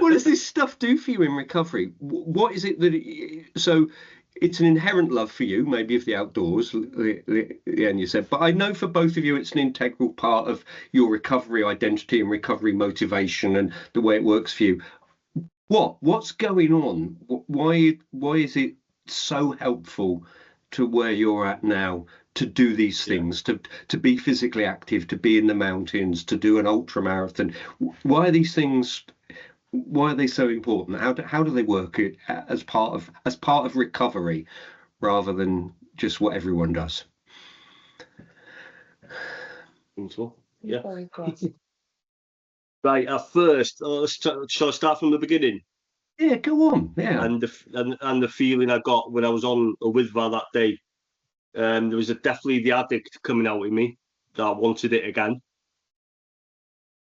what does this stuff do for you in recovery? What is it that so it's an inherent love for you, maybe of the outdoors, and you said, but I know for both of you, it's an integral part of your recovery identity and recovery motivation and the way it works for you. What's going on? Why is it so helpful to where you're at now to do these things, to be physically active, to be in the mountains, to do an ultra marathon? Why are these things? Why are they so important? How do they work as part of recovery, rather than just what everyone does? Yeah. Right. At first, shall I start from the beginning? Yeah, go on. Yeah. And the feeling I got when I was on a Withva that day, there was definitely the addict coming out in me that I wanted it again.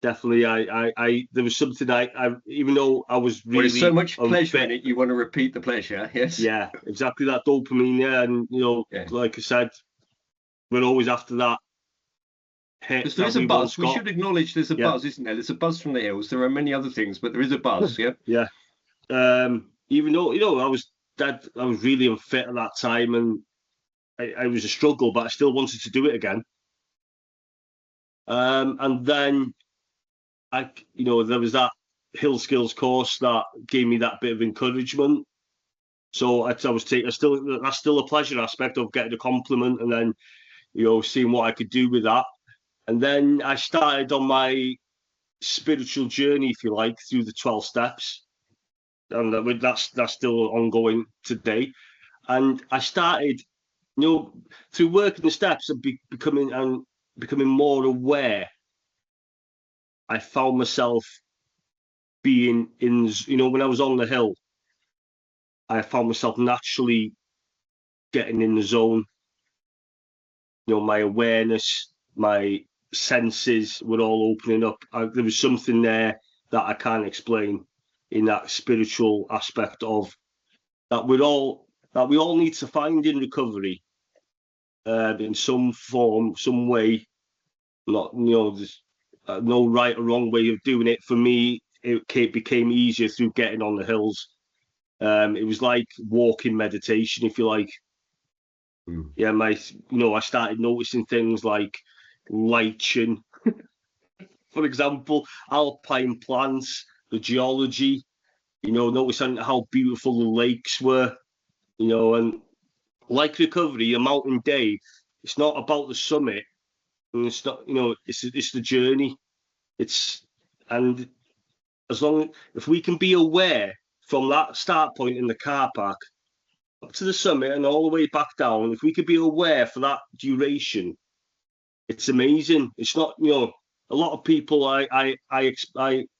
Definitely, I there was something I even though I was really there's so much pleasure in it, you want to repeat the pleasure. Yes. Yeah, exactly, that dopamine. Yeah, and like I said, we're always after that hit. There is a buzz. We should acknowledge there's a buzz, isn't there? There's a buzz from the hills. There are many other things, but there is a buzz. Yeah. Yeah. Even though I was really unfit at that time, and I was a struggle, but I still wanted to do it again. And then there was that hill skills course that gave me that bit of encouragement. So that's still a pleasure aspect of getting a compliment, and then seeing what I could do with that. And then I started on my spiritual journey, if you like, through the 12 steps, and that's still ongoing today. And I started, through working the steps and becoming more aware. I found myself being in, when I was on the hill, I found myself naturally getting in the zone. My awareness, my senses were all opening up. There was something there that I can't explain in that spiritual aspect of that we all need to find in recovery, in some form, some way. Not there's no right or wrong way of doing it. For me, it became easier through getting on the hills. It was like walking meditation, if you like. Yeah, I started noticing things like lichen, for example, alpine plants, the geology, noticing how beautiful the lakes were, and like recovery, a mountain day, it's not about the summit, and it's not, it's the journey. And if we can be aware from that start point in the car park up to the summit and all the way back down, if we could be aware for that duration, it's amazing. It's not, a lot of people I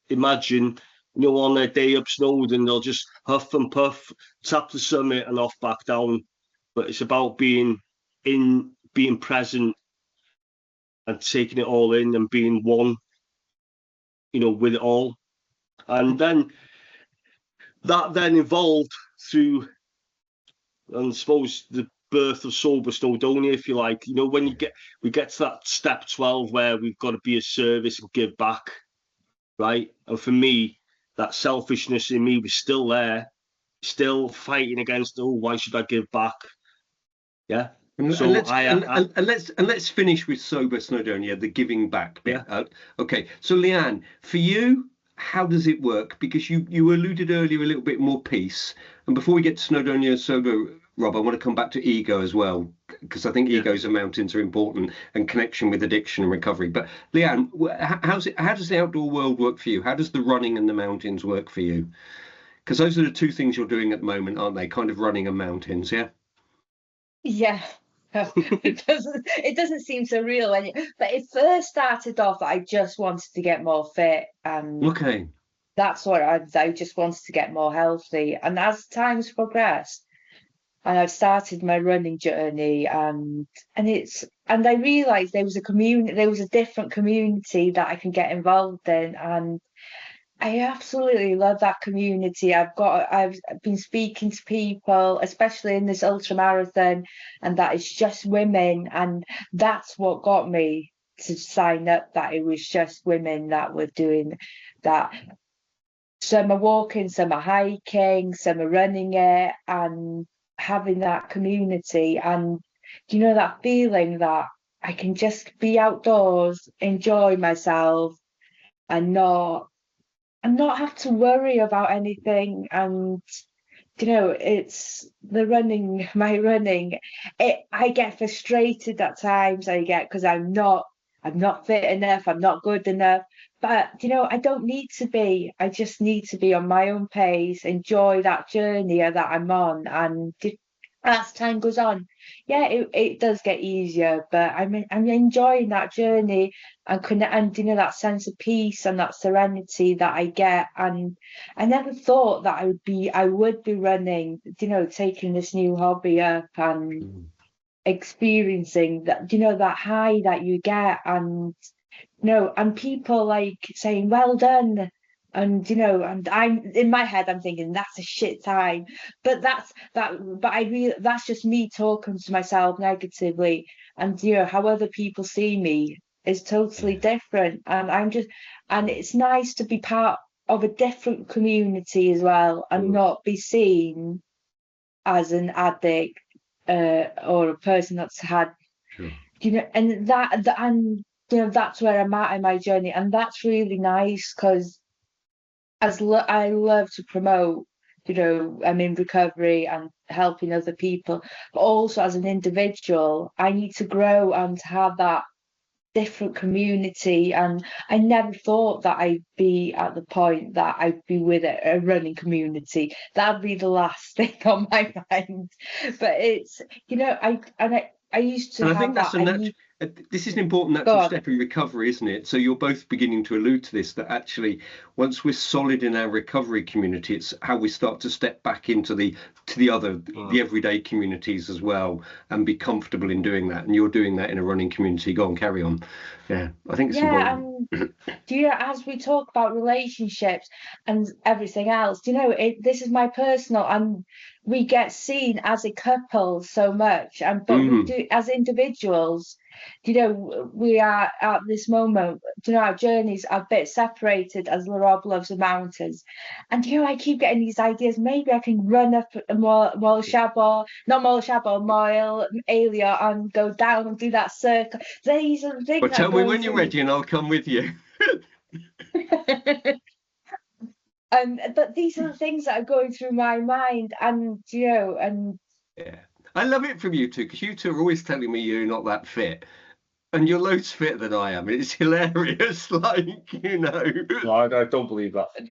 imagine, on their day up Snowdon, they'll just huff and puff, tap the summit and off back down. But it's about being present and taking it all in and being one, with it all. And then that then evolved through, and I suppose, the birth of sober Snowdonia, if you like. When we get to that step 12 where we've got to be of service and give back, right? And for me, that selfishness in me was still there, still fighting against, why should I give back? Yeah. And let's finish with sober Snowdonia, the giving back bit. Yeah. Okay. So Lianne, for you, how does it work? Because you alluded earlier a little bit more peace. And before we get to Snowdonia sober, Rob, I want to come back to ego as well, because I think egos and mountains are important, and connection with addiction and recovery. But Lianne, how does the outdoor world work for you? How does the running and the mountains work for you? Because those are the two things you're doing at the moment, aren't they? Kind of running and mountains, yeah? Yeah. It doesn't seem so real but it first started off, I just wanted to get more fit, and okay, that's what I just wanted to get more healthy. And as time's progressed and I've started my running journey, and I realized there was a different community that I can get involved in, and I absolutely love that community. I've been speaking to people, especially in this ultra marathon, and that it's just women, and that's what got me to sign up, that it was just women that were doing that. some are walking, some are hiking, some are running it, and having that community. And you know, that feeling that I can just be outdoors, enjoy myself, and not have to worry about anything. And you know, it's the running, my running. I get frustrated at times. I get because I'm not fit enough. I'm not good enough. But you know, I don't need to be. I just need to be on my own pace, enjoy that journey that I'm on, and as time goes on, yeah, it does get easier. But I'm enjoying that journey and you know that sense of peace and that serenity that I get. And I never thought that I would be running, you know, taking this new hobby up and experiencing that, you know, that high that you get. And you know, and people like saying well done. And you know, and I'm in my head I'm thinking that's a shit time. But but I really, that's just me talking to myself negatively. And you know, how other people see me is totally different. And and it's nice to be part of a different community as well, and not be seen as an addict, or a person that's had, you know, and and you know, that's where I'm at in my journey. And that's really nice because I love to promote, you know, I'm in recovery and helping other people, but also as an individual, I need to grow and to have that different community. And I never thought that I'd be at the point that I'd be with a running community. That'd be the last thing on my mind. But it's, you know, I used to And I have think that's that. this is an important natural step in recovery, isn't it? So you're both beginning to allude to this, that actually once we're solid in our recovery community, it's how we start to step back into the everyday communities as well, and be comfortable in doing that. And you're doing that in a running community. Go on, carry on. Yeah, I think it's important. Do you know, as we talk about relationships and everything else, you know, this is my personal, and we get seen as a couple so much, but we do as individuals. You know, we are at this moment, you know, our journeys are a bit separated as Rob loves the mountains. And you know, I keep getting these ideas. Maybe I can run up Moel Shabor, not Moel Shabor, Moel Alia, and go down and do that circle. These are the things. But tell me when you're ready, and I'll come with you. But these are the things that are going through my mind, and you know, and yeah, I love it from you two, because you two are always telling me you're not that fit, and you're loads fitter than I am. It's hilarious, like, you know. No, I don't believe that.